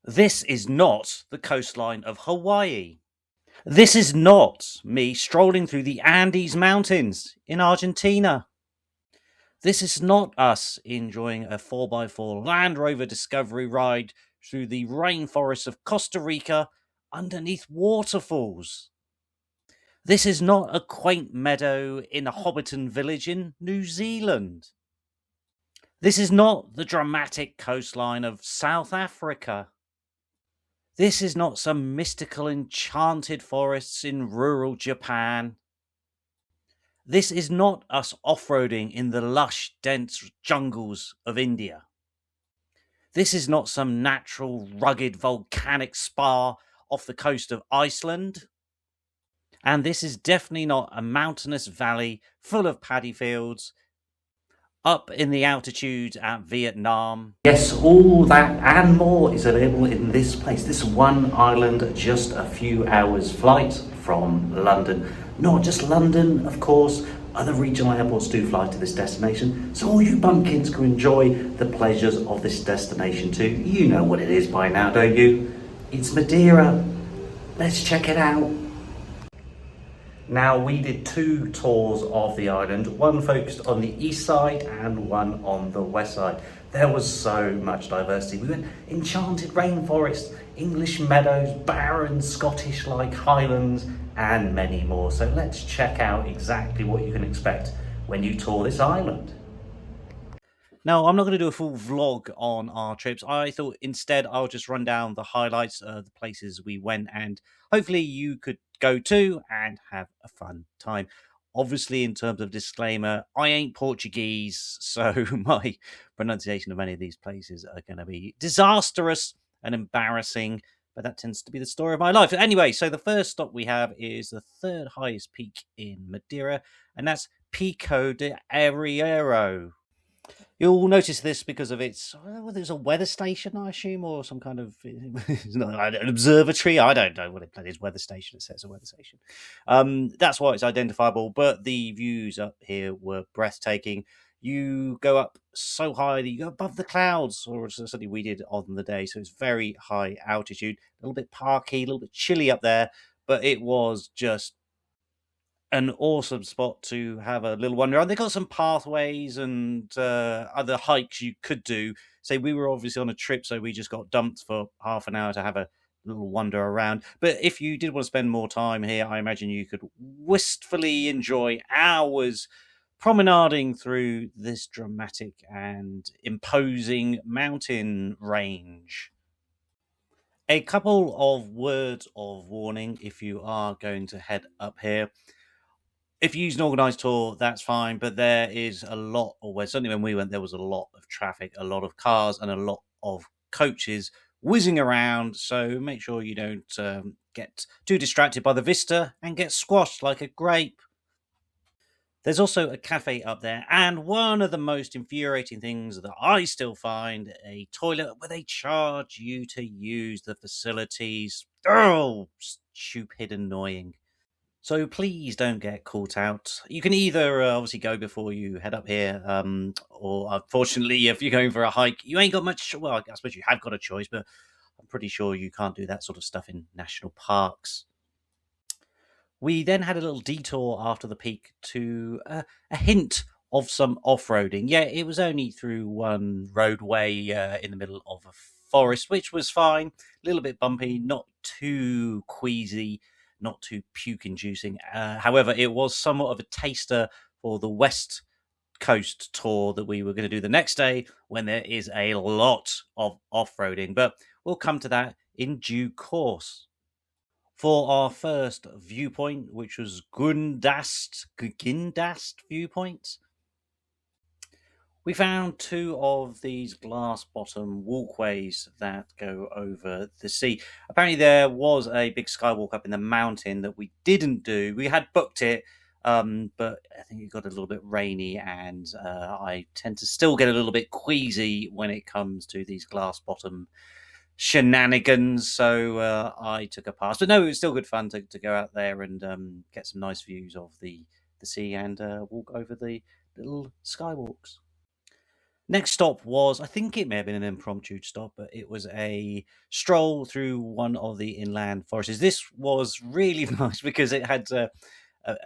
This is not the coastline of Hawaii. This is not me strolling through the Andes Mountains in Argentina. This is not us enjoying a 4x4 Land Rover Discovery ride through the rainforests of Costa Rica underneath waterfalls. This is not a quaint meadow in a Hobbiton village in New Zealand. This is not the dramatic coastline of South Africa. This is not some mystical enchanted forests in rural Japan. This is not us off-roading in the lush, dense jungles of India. This is not some natural, rugged, volcanic spa off the coast of Iceland. And this is definitely not a mountainous valley full of paddy fields up in the altitudes at Vietnam. Yes, all that and more is available in this place, this one island, just a few hours flight from London. Not just London, of course, other regional airports do fly to this destination, so all you bumpkins can enjoy the pleasures of this destination too. You know what it is by now, don't you? It's Madeira. Let's check it out. Now, we did two tours of the island, one focused on the east side and one on the west side. There was so much diversity. We went enchanted rainforest, English meadows, barren Scottish-like highlands, and many more. So let's check out exactly what you can expect when you tour this island. Now, I'm not going to do a full vlog on our trips. I thought instead I'll just run down the highlights of the places we went, and hopefully you could go to and have a fun time. Obviously, in terms of disclaimer, I ain't Portuguese, so my pronunciation of many of these places are going to be disastrous and embarrassing, but that tends to be the story of my life. Anyway, so the first stop we have is the third highest peak in Madeira, and that's Pico de Arriero. You'll notice this because of its. Well, there's a weather station, I assume, or some kind of it's not an observatory. I don't know what it is. Weather station. It says a weather station. That's why it's identifiable. But the views up here were breathtaking. You go up so high that you go above the clouds, or something we did on the day. So it's very high altitude, a little bit parky, a little bit chilly up there, but it was just an awesome spot to have a little wander around. They got some pathways and other hikes you could do. Say we were obviously on a trip, so we just got dumped for half an hour to have a little wander around. But if you did want to spend more time here, I imagine you could wistfully enjoy hours promenading through this dramatic and imposing mountain range. A couple of words of warning if you are going to head up here. If you use an organised tour, that's fine, but there is a lot, or well, certainly when we went, there was a lot of traffic, a lot of cars, and a lot of coaches whizzing around. So make sure you don't get too distracted by the vista and get squashed like a grape. There's also a cafe up there, and one of the most infuriating things that I still find, a toilet where they charge you to use the facilities. Oh, stupid, annoying. So please don't get caught out. You can either obviously go before you head up here, or unfortunately, if you're going for a hike, you ain't got much. Well, I suppose you have got a choice, but I'm pretty sure you can't do that sort of stuff in national parks. We then had a little detour after the peak to a hint of some off-roading. Yeah, it was only through one roadway in the middle of a forest, which was fine. A little bit bumpy, not too queasy, not too puke-inducing. However, it was somewhat of a taster for the West Coast tour that we were going to do the next day when there is a lot of off-roading. But we'll come to that in due course. For our first viewpoint, which was Gundast viewpoint, we found two of these glass bottom walkways that go over the sea. Apparently there was a big skywalk up in the mountain that we didn't do. We had booked it, but I think it got a little bit rainy, and I tend to still get a little bit queasy when it comes to these glass bottom shenanigans, so I took a pass. But no, it was still good fun to go out there and get some nice views of the sea and walk over the little skywalks. Next stop was, I think it may have been an impromptu stop, but it was a stroll through one of the inland forests. This was really nice because it had a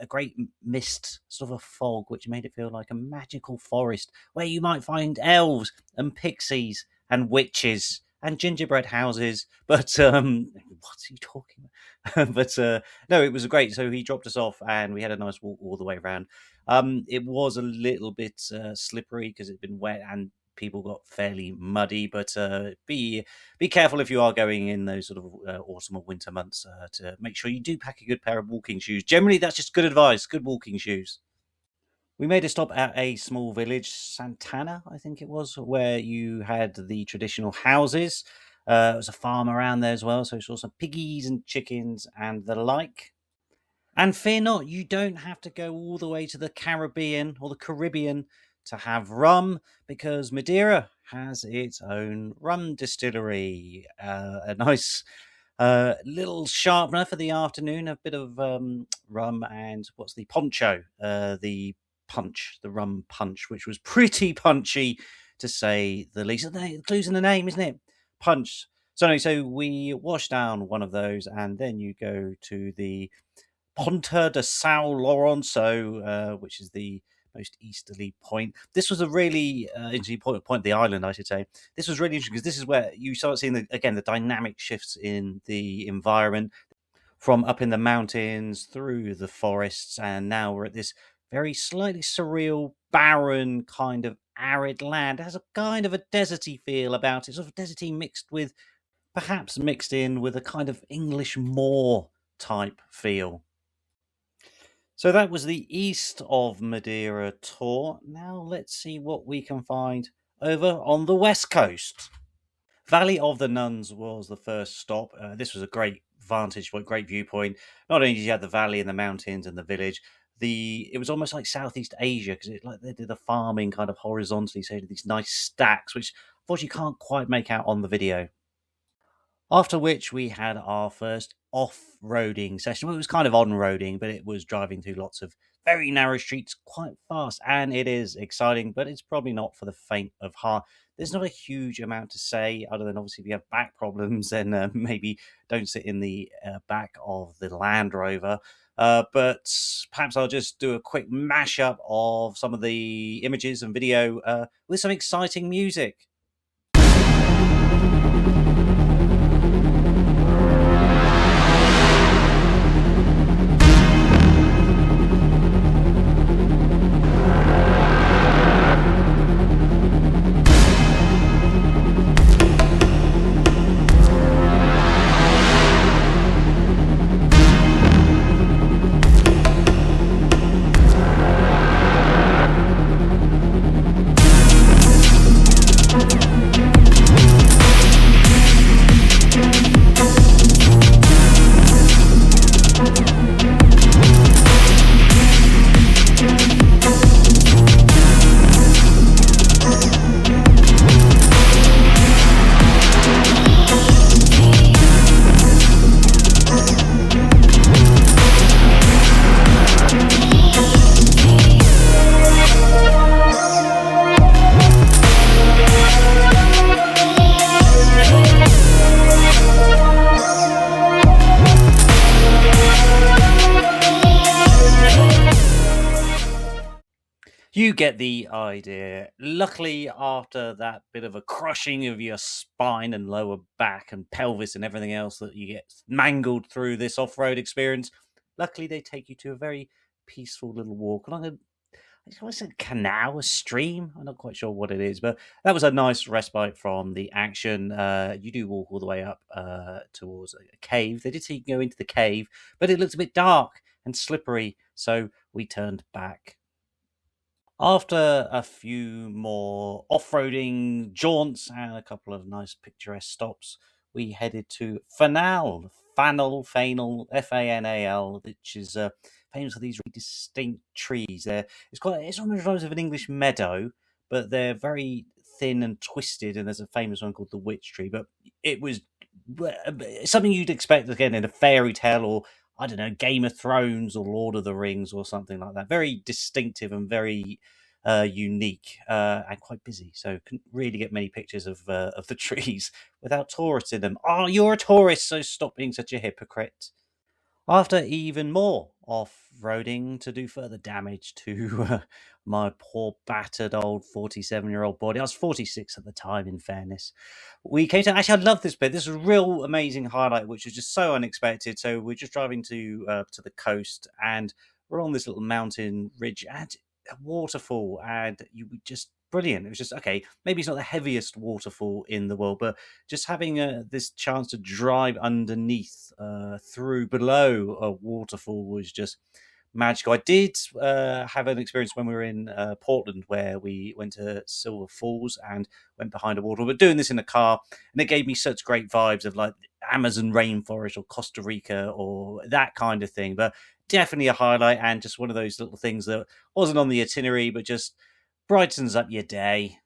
great mist, sort of a fog, which made it feel like a magical forest where you might find elves and pixies and witches and gingerbread houses. But what's he talking about? But no, it was great. So he dropped us off, and we had a nice walk all the way around. It was a little bit slippery because it'd been wet and people got fairly muddy. But be careful if you are going in those sort of autumn or winter months to make sure you do pack a good pair of walking shoes. Generally, that's just good advice. Good walking shoes. We made a stop at a small village, Santana, I think it was, where you had the traditional houses. There was a farm around there as well, so we saw some piggies and chickens and the like. And fear not, you don't have to go all the way to the Caribbean or the Caribbean to have rum, because Madeira has its own rum distillery. A nice little sharpener for the afternoon, a bit of rum, and what's the poncho? The punch, the rum punch, which was pretty punchy to say the least. The clue's in the name, isn't it? Punch. So, anyway, so we wash down one of those, and then you go to the Ponta de São Lourenço, which is the most easterly point. This was a really interesting point of the island, I should say. This was really interesting because this is where you start seeing, the dynamic shifts in the environment from up in the mountains through the forests. And now we're at this very slightly surreal, barren, kind of arid land. It has a kind of a deserty feel about it, sort of deserty perhaps mixed in with a kind of English moor type feel. So that was the east of Madeira tour. Now let's see what we can find over on the west coast. Valley of the Nuns was the first stop. This was a great vantage point, great viewpoint. Not only did you have the valley and the mountains and the village, it was almost like Southeast Asia because like they did the farming kind of horizontally, so these nice stacks, which unfortunately you can't quite make out on the video. After which we had our first off-roading session. Well, it was kind of on-roading, but it was driving through lots of very narrow streets quite fast. And it is exciting, but it's probably not for the faint of heart. There's not a huge amount to say, other than obviously if you have back problems, then maybe don't sit in the back of the Land Rover. But perhaps I'll just do a quick mashup of some of the images and video with some exciting music. You get the idea. Luckily, after that bit of a crushing of your spine and lower back and pelvis and everything else that you get mangled through this off road experience, luckily they take you to a very peaceful little walk along a canal, a stream. I'm not quite sure what it is, but that was a nice respite from the action. You do walk all the way up towards a cave. They did say you can go into the cave, but it looked a bit dark and slippery, so we turned back. After a few more off-roading jaunts and a couple of nice picturesque stops, we headed to Fanal, Fanal, which is famous for these really distinct trees. It's almost reminds of an English meadow, but they're very thin and twisted. And there's a famous one called the witch tree. But it was something you'd expect again in a fairy tale, or I don't know, Game of Thrones or Lord of the Rings or something like that. Very distinctive and very unique and quite busy. So couldn't really get many pictures of the trees without tourists in them. Oh, you're a tourist, so stop being such a hypocrite. After even more off-roading to do further damage to my poor battered old 47-year-old body. I was 46 at the time, in fairness. We came to, actually, I love this bit. This was a real amazing highlight, which was just so unexpected. So we're just driving to the coast, and we're on this little mountain ridge and a waterfall, and you were just brilliant. It was just, okay, maybe it's not the heaviest waterfall in the world, but just having this chance to drive underneath, through below a waterfall was just magical. I did have an experience when we were in Portland where we went to Silver Falls and went behind a waterfall. But doing this in a car, and it gave me such great vibes of like Amazon rainforest or Costa Rica or that kind of thing. But definitely a highlight and just one of those little things that wasn't on the itinerary, but just brightens up your day.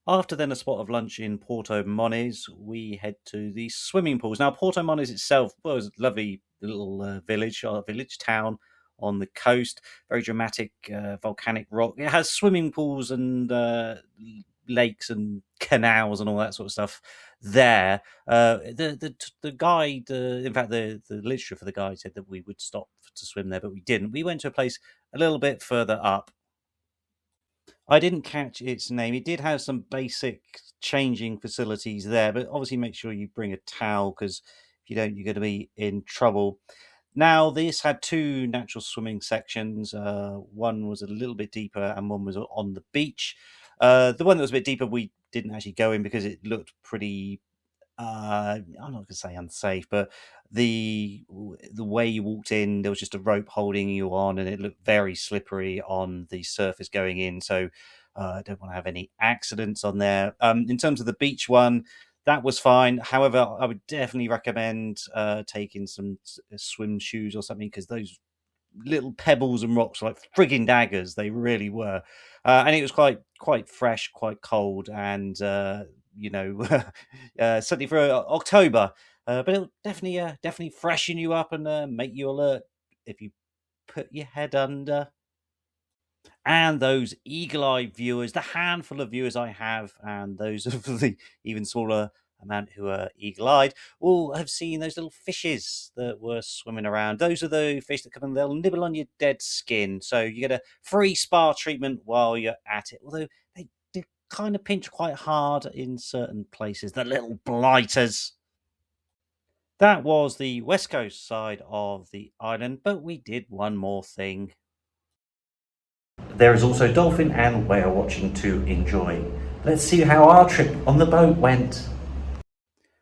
After then a spot of lunch in Porto Moniz, we head to the swimming pools. Now, Porto Moniz itself was a lovely little village town on the coast. Very dramatic volcanic rock. It has swimming pools and lakes and canals and all that sort of stuff there. The guide, in fact, the literature for the guide said that we would stop to swim there, but we didn't. We went to a place a little bit further up. I didn't catch its name. It did have some basic changing facilities there, but obviously make sure you bring a towel because if you don't, you're going to be in trouble. Now, this had two natural swimming sections. One was a little bit deeper and one was on the beach. The one that was a bit deeper, we didn't actually go in because it looked pretty I'm not going to say unsafe, but the way you walked in, there was just a rope holding you on, and it looked very slippery on the surface going in. So I don't want to have any accidents on there. In terms of the beach one, that was fine. However, I would definitely recommend taking some swim shoes or something because those little pebbles and rocks like frigging daggers. They really were, and it was quite fresh, quite cold, and certainly for October. But it'll definitely freshen you up and make you alert if you put your head under. And those eagle-eyed viewers, the handful of viewers I have, and those of the even smaller amount who are eagle-eyed, will have seen those little fishes that were swimming around. Those are the fish that come and they'll nibble on your dead skin. So you get a free spa treatment while you're at it. Although they kind of pinch quite hard in certain places, the little blighters. That was the west coast side of the island, but we did one more thing. There is also dolphin and whale watching to enjoy. Let's see how our trip on the boat went.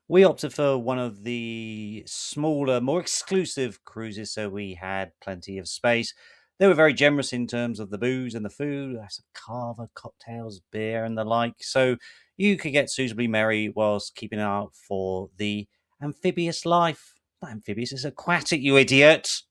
We opted for one of the smaller, more exclusive cruises, so we had plenty of space. They were very generous in terms of the booze and the food, some carver, cocktails, beer, and the like. So you could get suitably merry whilst keeping an eye out for the amphibious life. Not amphibious, it's aquatic, you idiot.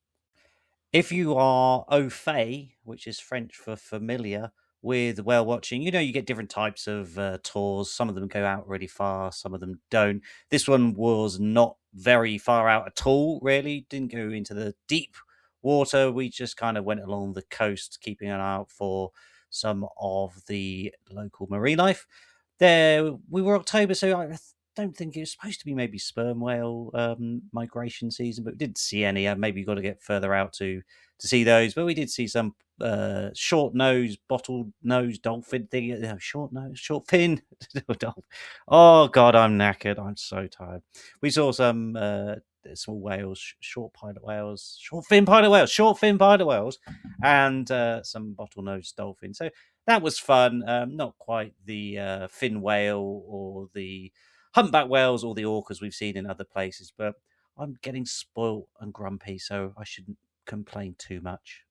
If you are au fait, which is French for familiar, with whale watching, you get different types of tours. Some of them go out really far, some of them don't. This one was not very far out at all, really. Didn't go into the deep water. We just kind of went along the coast, keeping an eye out for some of the local marine life. There, we were October, so I don't think it was supposed to be maybe sperm whale migration season, but we didn't see any. Maybe you've got to get further out to see those, but we did see some short nose, bottle nose dolphin thing. Short nose, short fin. Oh God, I'm knackered. I'm so tired. We saw some small whales, short pilot whales, short fin pilot whales, and some bottlenose dolphins. So that was fun. Not quite the fin whale or the humpback whales or the orcas we've seen in other places, but I'm getting spoilt and grumpy, so I shouldn't complain too much.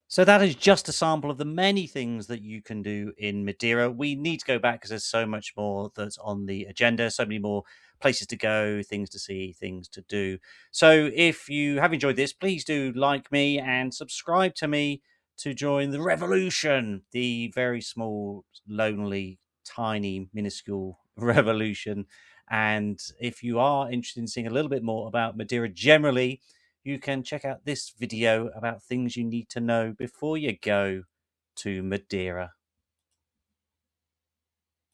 So that is just a sample of the many things that you can do in Madeira. We need to go back because there's so much more that's on the agenda, so many more places to go, things to see, things to do. So if you have enjoyed this, please do like me and subscribe to me to join the revolution, the very small, lonely, tiny, minuscule revolution. And if you are interested in seeing a little bit more about Madeira generally, you can check out this video about things you need to know before you go to Madeira.